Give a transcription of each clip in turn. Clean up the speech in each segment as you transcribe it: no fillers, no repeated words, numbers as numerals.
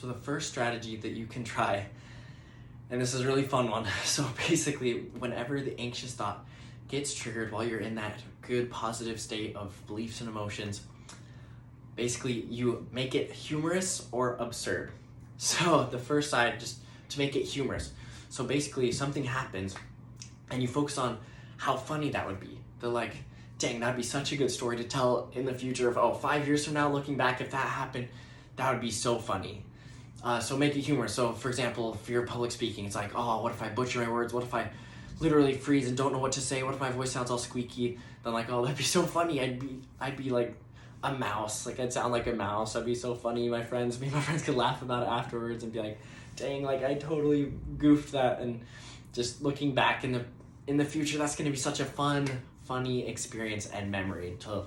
So the first strategy that you can try, and this is a really fun one. So basically, whenever the anxious thought gets triggered while you're in that good positive state of beliefs and emotions, basically you make it humorous or absurd. So the first side, just to make it humorous. So basically something happens and you focus on how funny that would be. They're like, dang, that'd be such a good story to tell in the future of, 5 years from now, looking back, if that happened, that would be so funny. So make it humorous. So for example, if you're public speaking, it's like, oh, what if I butcher my words? What if I literally freeze and don't know what to say? What if my voice sounds all squeaky? Then like, oh, that'd be so funny. I'd be like a mouse. Like I'd sound like a mouse. That'd be so funny. Me and my friends could laugh about it afterwards and be like, dang, like I totally goofed that. And just looking back in the future, that's going to be such a funny experience and memory to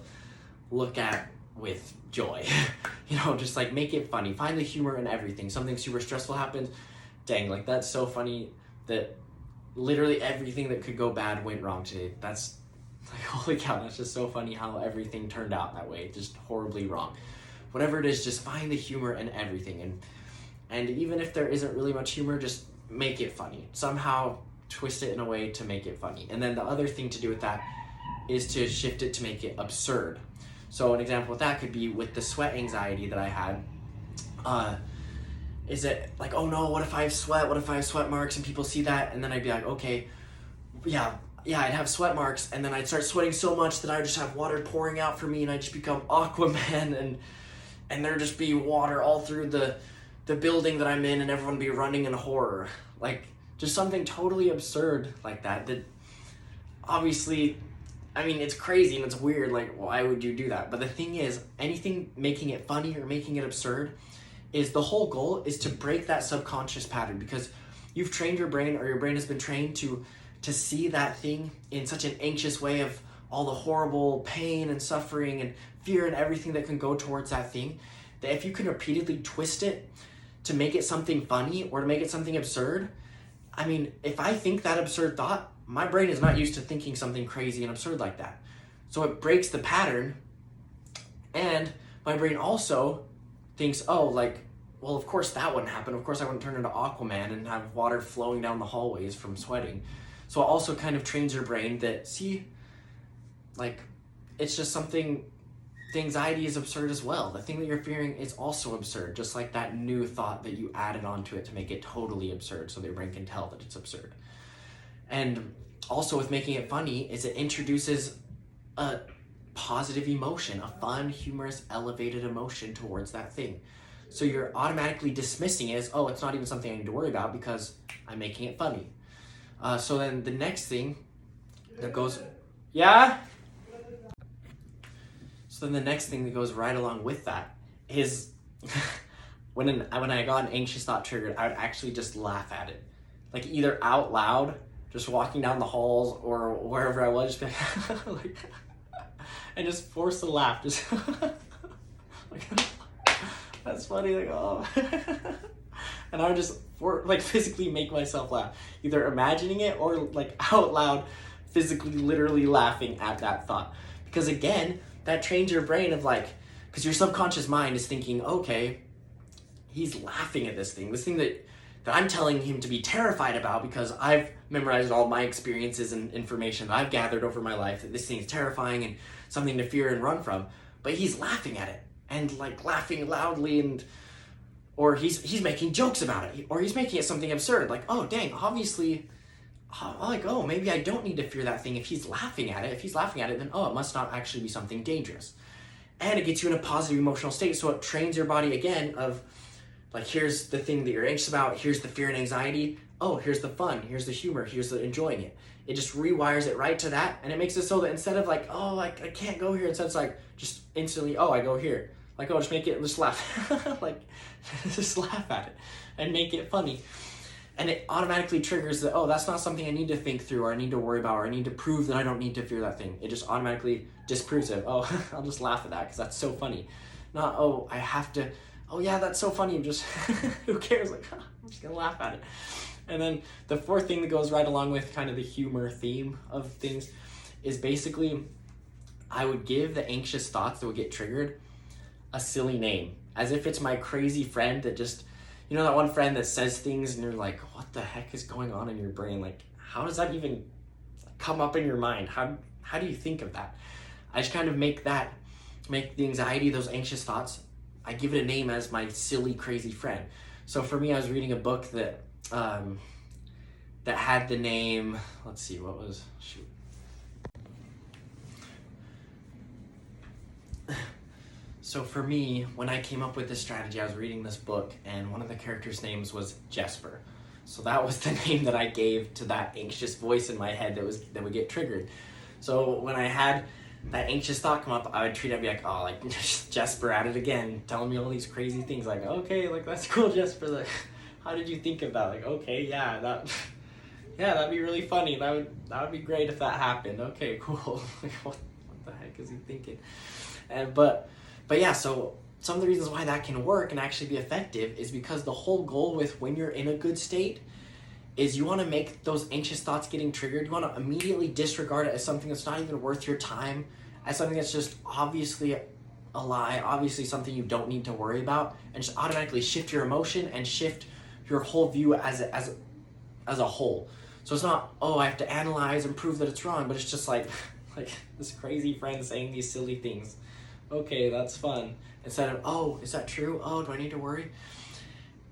look at with joy. Just like make it funny. Find the humor in everything. Something super stressful happens. Dang, like that's so funny that literally everything that could go bad went wrong today. That's like, holy cow, that's just so funny how everything turned out that way. Just horribly wrong. Whatever it is, just find the humor in everything. And even if there isn't really much humor, just make it funny. Somehow twist it in a way to make it funny. And then the other thing to do with that is to shift it to make it absurd. So an example with that could be with the sweat anxiety that I had. Is it like, oh no, what if I have sweat? What if I have sweat marks and people see that? And then I'd be like, okay, yeah, I'd have sweat marks, and then I'd start sweating so much that I just have water pouring out for me, and I'd just become Aquaman, and there'd just be water all through the building that I'm in, and everyone would be running in horror. Like, just something totally absurd like that obviously, I mean, it's crazy and it's weird, like, why would you do that? But the thing is, anything making it funny or making it absurd is the whole goal is to break that subconscious pattern, because you've trained your brain, or your brain has been trained to see that thing in such an anxious way of all the horrible pain and suffering and fear and everything that can go towards that thing, that if you can repeatedly twist it to make it something funny or to make it something absurd, I mean, if I think that absurd thought, my brain is not used to thinking something crazy and absurd like that. So it breaks the pattern, and my brain also thinks, oh, like, well, of course that wouldn't happen. Of course I wouldn't turn into Aquaman and have water flowing down the hallways from sweating. So it also kind of trains your brain that, see, like, it's just something, the anxiety is absurd as well. The thing that you're fearing is also absurd, just like that new thought that you added onto it to make it totally absurd so that your brain can tell that it's absurd. And also with making it funny is it introduces a positive emotion, a fun, humorous, elevated emotion towards that thing. So you're automatically dismissing it as, oh, it's not even something I need to worry about because I'm making it funny. So then the next thing that goes, yeah? So then the next thing that goes right along with that is when I got an anxious thought triggered, I would actually just laugh at it. Like either out loud, just walking down the halls or wherever I was, just be like, and just force a laugh. Just like, that's funny, like, oh. And I would just physically make myself laugh, either imagining it or like out loud, physically, literally laughing at that thought. Because again, that trains your brain of like, because your subconscious mind is thinking, okay, he's laughing at this thing that I'm telling him to be terrified about because I've memorized all my experiences and information that I've gathered over my life, that this thing is terrifying and something to fear and run from. But he's laughing at it and like laughing loudly, or he's making jokes about it, or he's making it something absurd. Like, oh dang, obviously, like, oh, maybe I don't need to fear that thing if he's laughing at it. If he's laughing at it, then oh, it must not actually be something dangerous. And it gets you in a positive emotional state, so it trains your body again of, like, here's the thing that you're anxious about, here's the fear and anxiety, oh, here's the fun, here's the humor, here's the enjoying it. It just rewires it right to that, and it makes it so that instead of like, oh, I can't go here, instead it's like, just instantly, oh, I go here. Like, oh, just make it, just laugh. Like, just laugh at it and make it funny. And it automatically triggers that, oh, that's not something I need to think through, or I need to worry about, or I need to prove that I don't need to fear that thing. It just automatically disproves it. Oh, I'll just laugh at that because that's so funny. Not, oh, I have to, oh yeah, that's so funny. Just, who cares? Like, I'm just gonna laugh at it. And then the fourth thing that goes right along with kind of the humor theme of things is basically, I would give the anxious thoughts that would get triggered a silly name, as if it's my crazy friend that just You know that one friend that says things and you're like, what the heck is going on in your brain? Like, how does that even come up in your mind? How do you think of that? I just kind of make the anxiety, those anxious thoughts, I give it a name as my silly, crazy friend. So for me, I was reading a book that that had the name, let's see, So for me, when I came up with this strategy, I was reading this book, and one of the characters' names was Jesper. So that was the name that I gave to that anxious voice in my head that would get triggered. So when I had that anxious thought come up, I would treat it and be like, oh, like, Jesper at it again, telling me all these crazy things. Like, okay, like, that's cool, Jesper. Like, how did you think of that? Like, okay, yeah, that'd be really funny. That would be great if that happened. Okay, cool. Like, what the heck is he thinking? But yeah, so some of the reasons why that can work and actually be effective is because the whole goal with when you're in a good state is you want to make those anxious thoughts getting triggered, you want to immediately disregard it as something that's not even worth your time, as something that's just obviously a lie, obviously something you don't need to worry about, and just automatically shift your emotion and shift your whole view as a whole. So it's not, oh, I have to analyze and prove that it's wrong, but it's just like this crazy friend saying these silly things. Okay, that's fun. Instead of, oh, is that true? Oh, do I need to worry?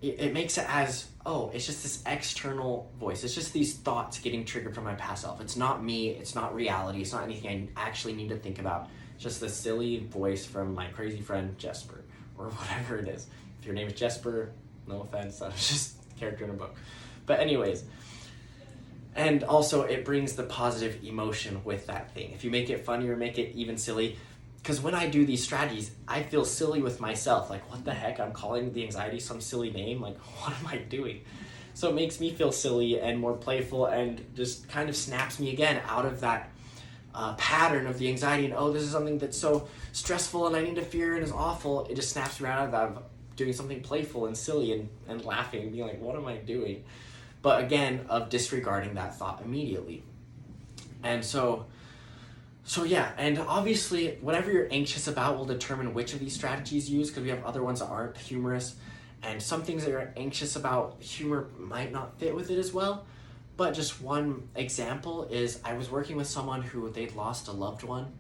It makes it as, oh, it's just this external voice. It's just these thoughts getting triggered from my past self. It's not me. It's not reality. It's not anything I actually need to think about. It's just this silly voice from my crazy friend, Jesper, or whatever it is. If your name is Jesper, no offense. That's just a character in a book. But anyways, and also it brings the positive emotion with that thing. If you make it funny or make it even silly, because when I do these strategies, I feel silly with myself. Like, what the heck? I'm calling the anxiety some silly name? Like, what am I doing? So it makes me feel silly and more playful and just kind of snaps me again out of that pattern of the anxiety. And, oh, this is something that's so stressful and I need to fear and is awful. It just snaps me right out of that, of doing something playful and silly and laughing and being like, what am I doing? But again, of disregarding that thought immediately. And so yeah, and obviously whatever you're anxious about will determine which of these strategies you use, because we have other ones that aren't humorous, and some things that you're anxious about, humor might not fit with it as well. But just one example is I was working with someone who they'd lost a loved one,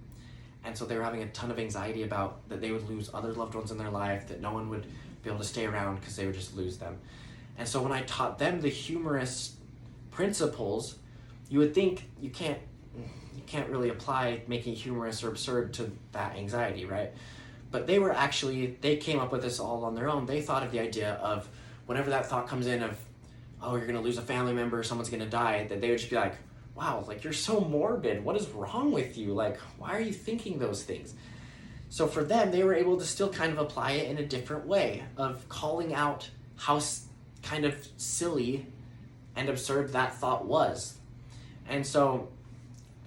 and so they were having a ton of anxiety about that they would lose other loved ones in their life, that no one would be able to stay around because they would just lose them. And so when I taught them the humorous principles, you would think you can't really apply making humorous or absurd to that anxiety, right? But they came up with this all on their own. They thought of the idea of whenever that thought comes in of, oh, you're gonna lose a family member, someone's gonna die, that they would just be like, wow, like, you're so morbid. What is wrong with you? Like, why are you thinking those things? So for them, they were able to still kind of apply it in a different way of calling out how kind of silly and absurd that thought was. And so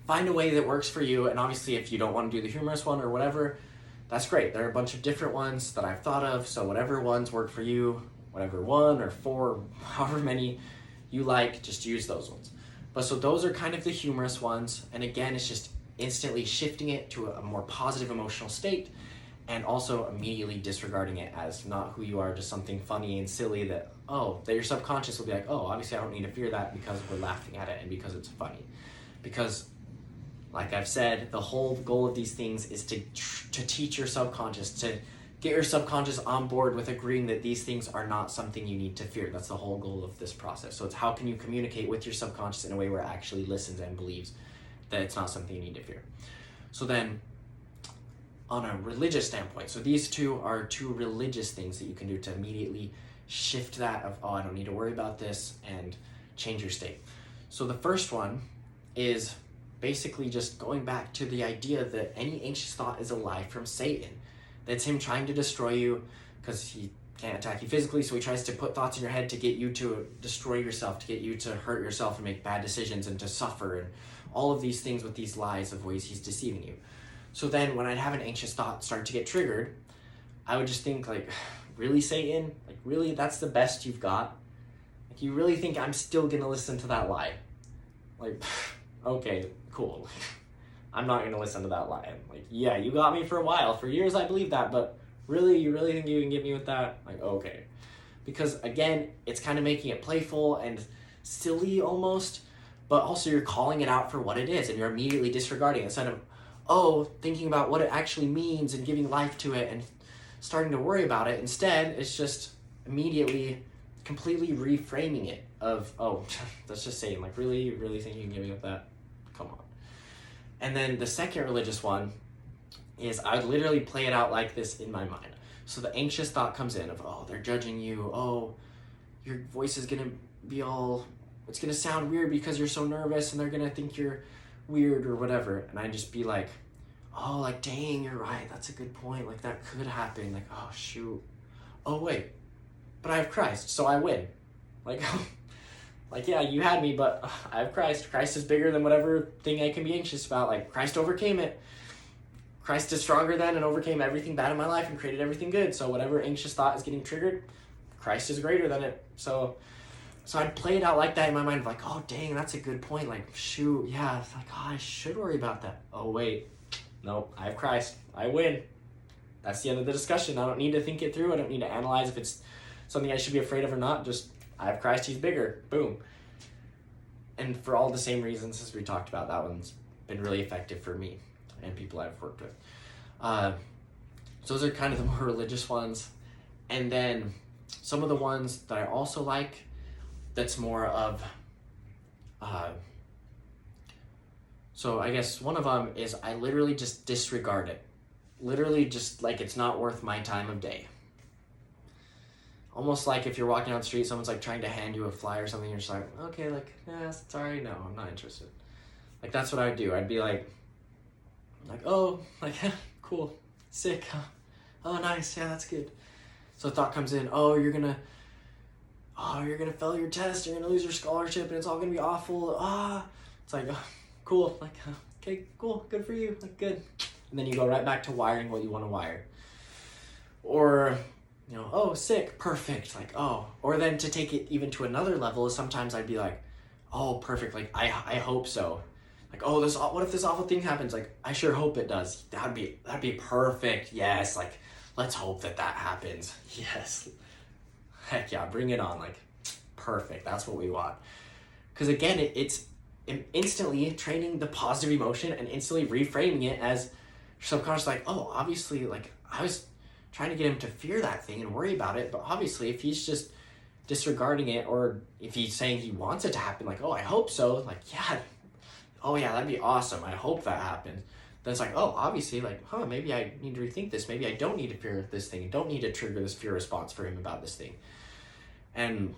find a way that works for you, and obviously if you don't want to do the humorous one or whatever, that's great. There are a bunch of different ones that I've thought of, so whatever ones work for you, whatever one or four, however many you like, just use those ones. But so those are kind of the humorous ones, and again, it's just instantly shifting it to a more positive emotional state, and also immediately disregarding it as not who you are, just something funny and silly that your subconscious will be like, oh, obviously I don't need to fear that because we're laughing at it and because it's funny. Because, like I've said, the whole goal of these things is to teach your subconscious, to get your subconscious on board with agreeing that these things are not something you need to fear. That's the whole goal of this process. So it's how can you communicate with your subconscious in a way where it actually listens and believes that it's not something you need to fear. So then, on a religious standpoint, so these two are two religious things that you can do to immediately shift that of, oh, I don't need to worry about this, and change your state. So the first one is basically just going back to the idea that any anxious thought is a lie from Satan. That's him trying to destroy you, because he can't attack you physically, so he tries to put thoughts in your head to get you to destroy yourself, to get you to hurt yourself and make bad decisions and to suffer, and all of these things with these lies of ways he's deceiving you. So then when I'd have an anxious thought start to get triggered, I would just think, like, really, Satan? Like, really, that's the best you've got? Like, you really think I'm still gonna listen to that lie? Like, okay, cool. I'm not gonna listen to that lie. Like, yeah, you got me for a while. For years I believed that, but really, you really think you can get me with that? Like, okay. because again, it's kind of making it playful and silly almost, but also you're calling it out for what it is and you're immediately disregarding it instead of thinking about what it actually means and giving life to it and starting to worry about it. Instead, it's just immediately completely reframing it of, that's just Satan. Like, really think you can get me with that? Come on. And then the second religious one is I would literally play it out like this in my mind. So the anxious thought comes in of, they're judging you. Your voice is gonna be it's gonna sound weird because you're so nervous and they're gonna think you're weird or whatever. And I just be like, like, dang, you're right. That's a good point. Like, that could happen. Like, oh, shoot. Oh, wait. But I have Christ, so I win. Like, yeah, you had me, but I have Christ. Christ is bigger than whatever thing I can be anxious about. Like, Christ overcame it. Christ is stronger than and overcame everything bad in my life and created everything good. So whatever anxious thought is getting triggered, Christ is greater than it. So I'd play it out like that in my mind, like, oh, dang, that's a good point. Like, shoot, yeah, it's like, I should worry about that. Oh, wait, no, I have Christ. I win. That's the end of the discussion. I don't need to think it through. I don't need to analyze if it's something I should be afraid of or not. Just, I have Christ, he's bigger. Boom. And for all the same reasons as we talked about, that one's been really effective for me and people I've worked with. So those are kind of the more religious ones. And then some of the ones that I also like, that's more of, so I guess one of them is I literally just disregard it. Literally just like it's not worth my time of day. Almost like if you're walking down the street, someone's like trying to hand you a flyer or something, you're just like, okay, like, yeah, sorry, no, I'm not interested. Like, that's what I would do. I'd be like, oh, like, cool, sick, huh? Oh, nice, yeah, that's good. So a thought comes in, you're gonna fail your test, you're gonna lose your scholarship, and it's all gonna be awful. It's like, cool, like, okay, cool, good for you, like, good. And then you go right back to wiring what you want to wire. Or, sick, perfect, like, Or then to take it even to another level is sometimes I'd be like, perfect, like, I hope so. Like, what if this awful thing happens? Like, I sure hope it does. That'd be perfect. Yes, like, let's hope that happens. Yes. Heck yeah, bring it on. Like, perfect. That's what we want. Because again, it's instantly training the positive emotion and instantly reframing it as subconscious, like, obviously, like, I was trying to get him to fear that thing and worry about it, but obviously if he's just disregarding it, or if he's saying he wants it to happen, like, I hope so, like, yeah, that'd be awesome, I hope that happens. Then it's like, obviously, like, maybe I need to rethink this, maybe I don't need to fear this thing, I don't need to trigger this fear response for him about this thing. And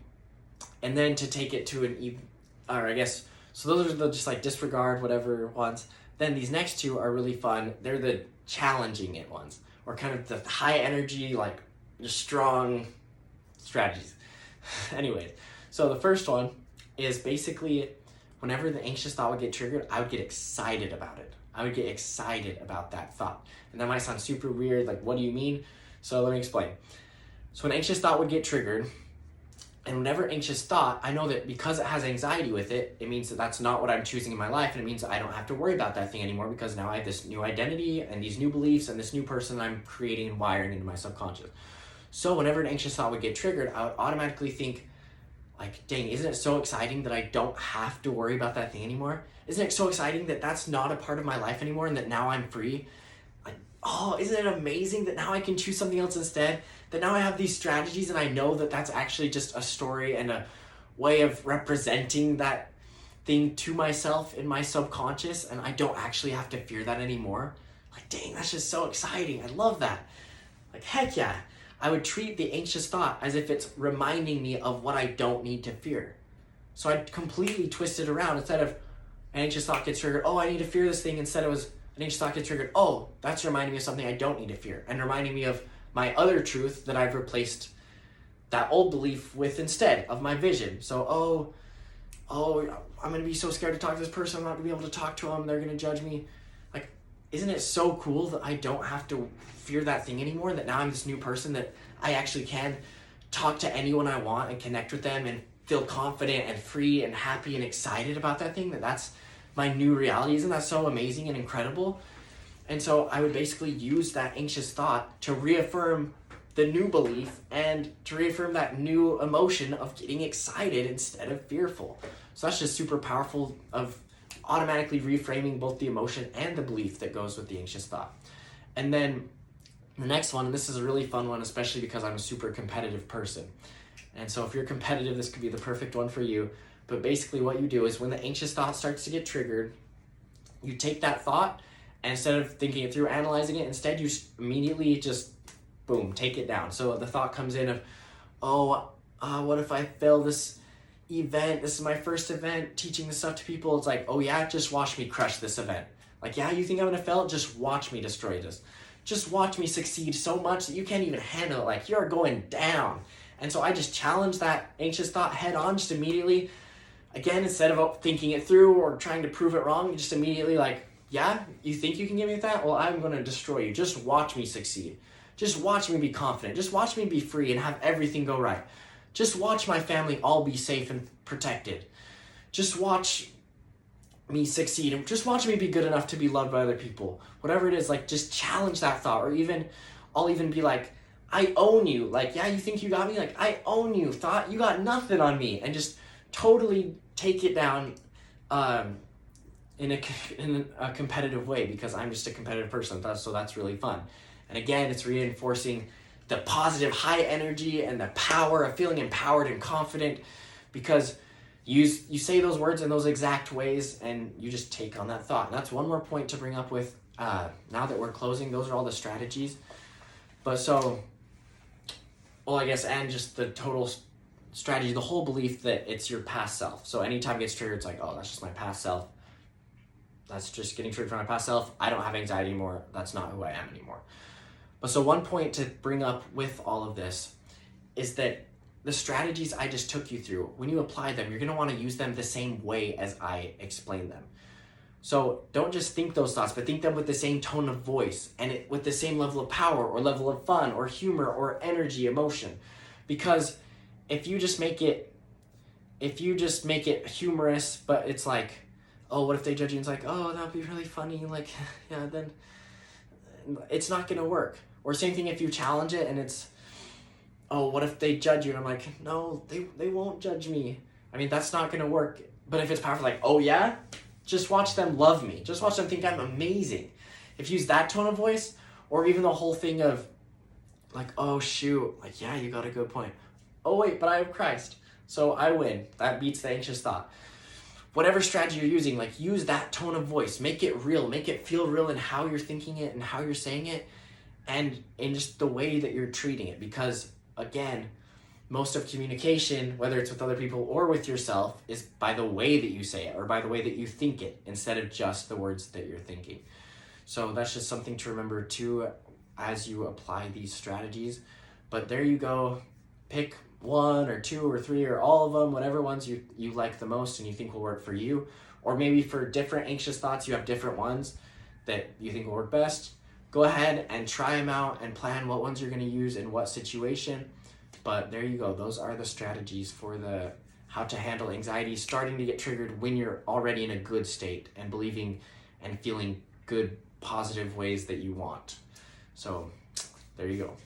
then to take it to so those are the just like disregard whatever ones. Then these next two are really fun. They're the challenging it ones, or kind of the high energy, like, just strong strategies. Anyways, so the first one is basically whenever the anxious thought would get triggered, I would get excited about it. I would get excited about that thought. And that might sound super weird, like, what do you mean? So let me explain. So an anxious thought would get triggered, and whenever anxious thought, I know that because it has anxiety with it, it means that that's not what I'm choosing in my life, and it means I don't have to worry about that thing anymore because now I have this new identity and these new beliefs and this new person I'm creating and wiring into my subconscious. So whenever an anxious thought would get triggered, I would automatically think, like, dang, isn't it so exciting that I don't have to worry about that thing anymore? Isn't it so exciting that that's not a part of my life anymore and that now I'm free? Like, isn't it amazing that now I can choose something else instead? That now I have these strategies and I know that that's actually just a story and a way of representing that thing to myself in my subconscious, and I don't actually have to fear that anymore. Like, dang, that's just so exciting. I love that. Like, heck yeah. I would treat the anxious thought as if it's reminding me of what I don't need to fear. So I'd completely twist it around. Instead of an anxious thought gets triggered, I need to fear this thing. Instead it was an anxious thought gets triggered, that's reminding me of something I don't need to fear, and reminding me of my other truth that I've replaced that old belief with instead of my vision. So, I'm going to be so scared to talk to this person. I'm not going to be able to talk to them. They're going to judge me. Like, isn't it so cool that I don't have to fear that thing anymore? That now I'm this new person that I actually can talk to anyone I want and connect with them and feel confident and free and happy and excited about that thing. That's my new reality. Isn't that so amazing and incredible? And so I would basically use that anxious thought to reaffirm the new belief and to reaffirm that new emotion of getting excited instead of fearful. So that's just super powerful of automatically reframing both the emotion and the belief that goes with the anxious thought. And then the next one, and this is a really fun one, especially because I'm a super competitive person. And so if you're competitive, this could be the perfect one for you. But basically what you do is when the anxious thought starts to get triggered, you take that thought, and instead of thinking it through, analyzing it, instead you immediately just, boom, take it down. So the thought comes in of, what if I fail this event? This is my first event teaching this stuff to people. It's like, oh yeah, just watch me crush this event. Like, yeah, you think I'm gonna fail? Just watch me destroy this. Just watch me succeed so much that you can't even handle it. Like, you're going down. And so I just challenge that anxious thought head on, just immediately. Again, instead of thinking it through or trying to prove it wrong, you just immediately like, yeah, you think you can get me with that? Well, I'm gonna destroy you. Just watch me succeed. Just watch me be confident. Just watch me be free and have everything go right. Just watch my family all be safe and protected. Just watch me succeed, and just watch me be good enough to be loved by other people. Whatever it is, like, just challenge that thought. Or even, I'll even be like, I own you. Like, yeah, you think you got me? Like, I own you. Thought you got nothing on me. And just totally take it down in a competitive way, because I'm just a competitive person. So that's really fun. And again, it's reinforcing the positive high energy and the power of feeling empowered and confident, because you say those words in those exact ways and you just take on that thought. And that's one more point to bring up with, now that we're closing, those are all the strategies. But so, well, I guess, and just the total strategy, the whole belief that it's your past self. So anytime it gets triggered, it's like, oh, that's just my past self. That's just getting triggered from my past self. I don't have anxiety anymore. That's not who I am anymore. But so one point to bring up with all of this is that the strategies I just took you through, when you apply them, you're going to want to use them the same way as I explained them. So don't just think those thoughts, but think them with the same tone of voice and with the same level of power or level of fun or humor or energy, emotion. Because if you just make it humorous, but it's like, oh, what if they judge you? And it's like, oh, that'd be really funny. Like, yeah, then it's not going to work. Or same thing if you challenge it and it's, oh, what if they judge you? And I'm like, no, they won't judge me. I mean, that's not going to work. But if it's powerful, like, oh yeah, just watch them love me. Just watch them think I'm amazing. If you use that tone of voice, or even the whole thing of like, oh shoot, like, yeah, you got a good point. Oh wait, but I have Christ, so I win. That beats the anxious thought. Whatever strategy you're using, like, use that tone of voice. Make it real. Make it feel real in how you're thinking it and how you're saying it, and in just the way that you're treating it. Because again, most of communication, whether it's with other people or with yourself, is by the way that you say it or by the way that you think it, instead of just the words that you're thinking. So that's just something to remember too as you apply these strategies. But there you go. Pick one or two or three or all of them, whatever ones you like the most and you think will work for you. Or maybe for different anxious thoughts, you have different ones that you think will work best. Go ahead and try them out and plan what ones you're going to use in what situation. But there you go. Those are the strategies for the how to handle anxiety starting to get triggered when you're already in a good state and believing and feeling good, positive ways that you want. So there you go.